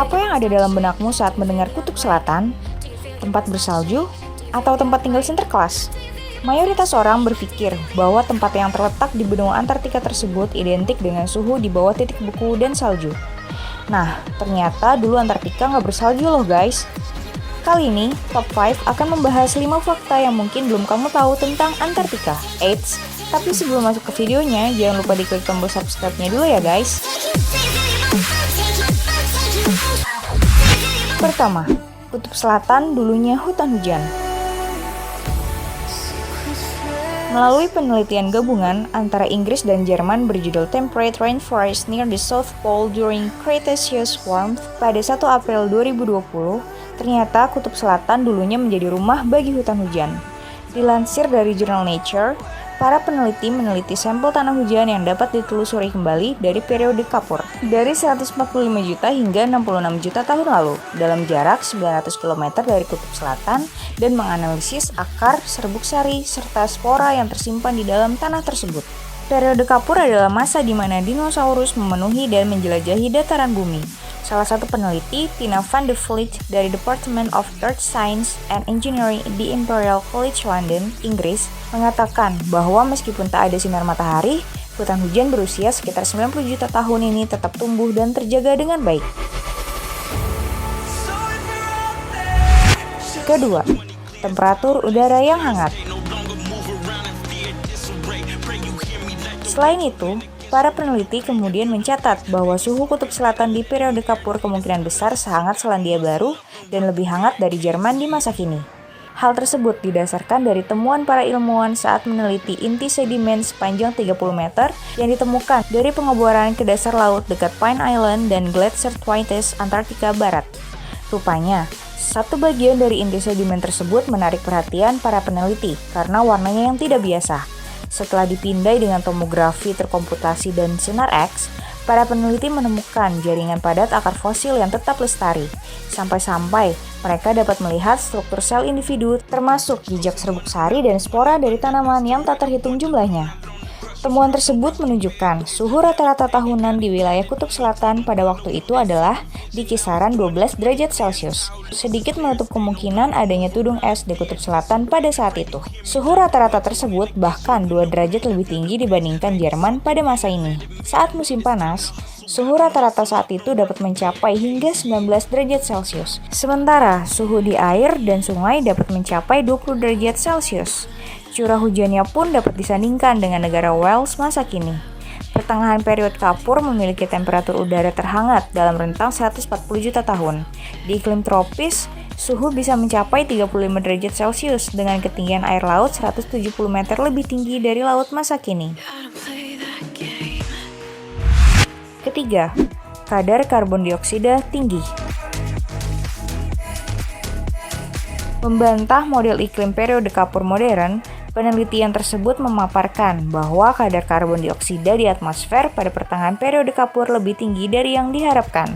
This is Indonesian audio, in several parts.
Apa yang ada dalam benakmu saat mendengar kutub selatan, tempat bersalju, atau tempat tinggal Sinterklas? Mayoritas orang berpikir bahwa tempat yang terletak di benua Antartika tersebut identik dengan suhu di bawah titik beku dan salju. Nah, ternyata dulu Antartika nggak bersalju loh guys. Kali ini, Top 5 akan membahas 5 fakta yang mungkin belum kamu tahu tentang Antartika. Eits, tapi sebelum masuk ke videonya, jangan lupa diklik tombol subscribe-nya dulu ya guys. Pertama, Kutub Selatan dulunya hutan hujan. Melalui penelitian gabungan antara Inggris dan Jerman berjudul Temperate Rainforest Near the South Pole During Cretaceous Warmth pada 1 April 2020, ternyata Kutub Selatan dulunya menjadi rumah bagi hutan hujan. Dilansir dari jurnal Nature, para peneliti meneliti sampel tanah hujan yang dapat ditelusuri kembali dari periode kapur dari 145 juta hingga 66 juta tahun lalu dalam jarak 900 km dari Kutub Selatan dan menganalisis akar, serbuk sari, serta spora yang tersimpan di dalam tanah tersebut. Periode kapur adalah masa di mana dinosaurus memenuhi dan menjelajahi dataran bumi. Salah satu peneliti, Tina van de Vliet dari Department of Earth Science and Engineering di Imperial College London, Inggris, mengatakan bahwa meskipun tak ada sinar matahari, hutan hujan berusia sekitar 90 juta tahun ini tetap tumbuh dan terjaga dengan baik. Kedua, temperatur udara yang hangat. Selain itu, para peneliti kemudian mencatat bahwa suhu Kutub Selatan di periode kapur kemungkinan besar sangat Selandia Baru dan lebih hangat dari Jerman di masa kini. Hal tersebut didasarkan dari temuan para ilmuwan saat meneliti inti sedimen sepanjang 30 meter yang ditemukan dari pengeboran ke dasar laut dekat Pine Island dan Glacier Thwaites, Antartika Barat. Rupanya, satu bagian dari inti sedimen tersebut menarik perhatian para peneliti karena warnanya yang tidak biasa. Setelah dipindai dengan tomografi terkomputasi dan sinar X, para peneliti menemukan jaringan padat akar fosil yang tetap lestari. Sampai-sampai mereka dapat melihat struktur sel individu termasuk jejak serbuk sari dan spora dari tanaman yang tak terhitung jumlahnya. Temuan tersebut menunjukkan suhu rata-rata tahunan di wilayah Kutub Selatan pada waktu itu adalah di kisaran 12 derajat Celcius, sedikit menutup kemungkinan adanya tudung es di Kutub Selatan pada saat itu. Suhu rata-rata tersebut bahkan 2 derajat lebih tinggi dibandingkan Jerman pada masa ini. Saat musim panas, suhu rata-rata saat itu dapat mencapai hingga 19 derajat Celcius, sementara suhu di air dan sungai dapat mencapai 20 derajat Celcius. Curah hujannya pun dapat disandingkan dengan negara Wales masa kini. Pertengahan periode kapur memiliki temperatur udara terhangat dalam rentang 140 juta tahun. Di iklim tropis, suhu bisa mencapai 35 derajat Celcius dengan ketinggian air laut 170 meter lebih tinggi dari laut masa kini. Ketiga, kadar karbon dioksida tinggi. Membantah model iklim periode kapur modern, penelitian tersebut memaparkan bahwa kadar karbon dioksida di atmosfer pada pertengahan periode kapur lebih tinggi dari yang diharapkan.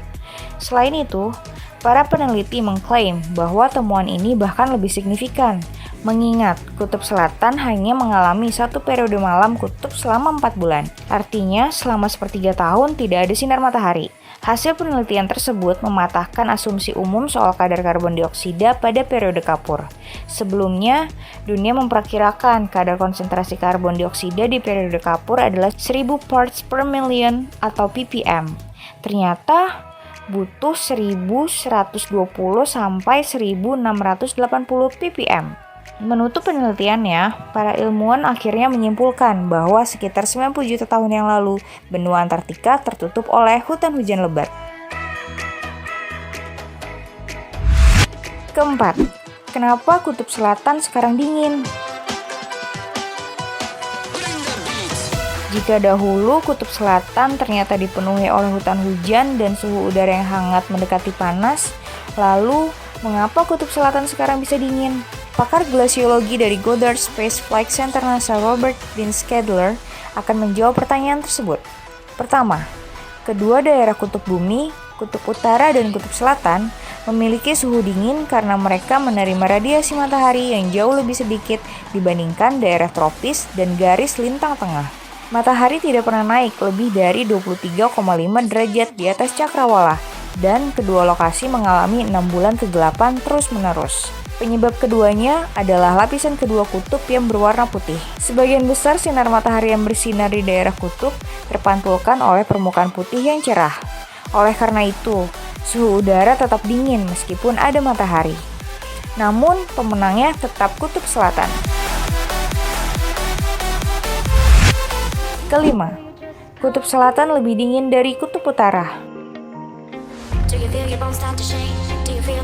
Selain itu, para peneliti mengklaim bahwa temuan ini bahkan lebih signifikan, mengingat Kutub Selatan hanya mengalami satu periode malam kutub selama 4 bulan. Artinya, selama sepertiga tahun tidak ada sinar matahari. Hasil penelitian tersebut mematahkan asumsi umum soal kadar karbon dioksida pada periode kapur. Sebelumnya, dunia memperkirakan kadar konsentrasi karbon dioksida di periode kapur adalah 1000 parts per million atau ppm. Ternyata butuh 1120 sampai 1680 ppm. Menutup penelitiannya, para ilmuwan akhirnya menyimpulkan bahwa sekitar 90 juta tahun yang lalu, benua Antartika tertutup oleh hutan hujan lebat. Keempat, kenapa Kutub Selatan sekarang dingin? Jika dahulu Kutub Selatan ternyata dipenuhi oleh hutan hujan dan suhu udara yang hangat mendekati panas, lalu mengapa Kutub Selatan sekarang bisa dingin? Pakar glasiologi dari Goddard Space Flight Center NASA Robert Dean Scadler akan menjawab pertanyaan tersebut. Pertama, kedua daerah kutub bumi, kutub utara dan kutub selatan, memiliki suhu dingin karena mereka menerima radiasi matahari yang jauh lebih sedikit dibandingkan daerah tropis dan garis lintang tengah. Matahari tidak pernah naik lebih dari 23,5 derajat di atas cakrawala, dan kedua lokasi mengalami 6 bulan kegelapan terus-menerus. Penyebab keduanya adalah lapisan kedua kutub yang berwarna putih. Sebagian besar sinar matahari yang bersinar di daerah kutub terpantulkan oleh permukaan putih yang cerah. Oleh karena itu, suhu udara tetap dingin meskipun ada matahari. Namun, pemenangnya tetap kutub selatan. Kelima, kutub selatan lebih dingin dari kutub utara.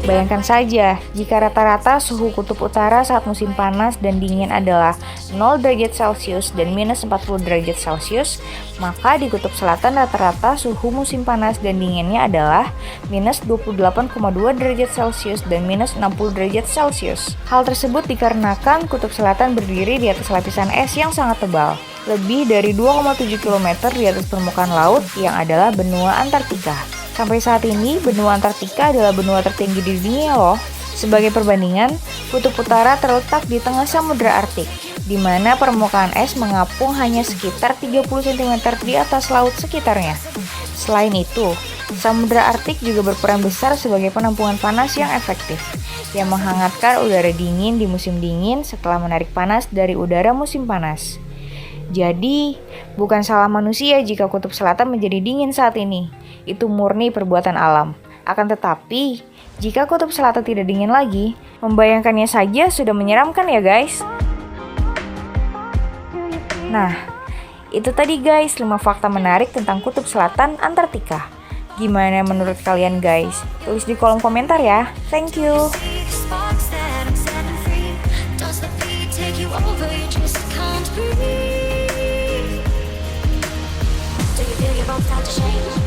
Bayangkan saja, jika rata-rata suhu kutub utara saat musim panas dan dingin adalah 0 derajat Celcius dan minus 40 derajat Celcius, maka di kutub selatan rata-rata suhu musim panas dan dinginnya adalah minus 28,2 derajat Celcius dan minus 60 derajat Celcius. Hal tersebut dikarenakan kutub selatan berdiri di atas lapisan es yang sangat tebal, lebih dari 2,7 km di atas permukaan laut yang adalah benua Antartika. Sampai saat ini, benua Antartika adalah benua tertinggi di dunia loh. Sebagai perbandingan, kutub utara terletak di tengah Samudra Arktik, di mana permukaan es mengapung hanya sekitar 30 cm di atas laut sekitarnya. Selain itu, Samudra Arktik juga berperan besar sebagai penampungan panas yang efektif, yang menghangatkan udara dingin di musim dingin setelah menarik panas dari udara musim panas. Jadi, bukan salah manusia jika kutub selatan menjadi dingin saat ini. Itu murni perbuatan alam. Akan tetapi, jika kutub selatan tidak dingin lagi, membayangkannya saja sudah menyeramkan ya guys. Nah, itu tadi guys 5 fakta menarik tentang kutub selatan Antartika. Gimana menurut kalian guys? Tulis di kolom komentar ya. Thank you. Don't start to shake.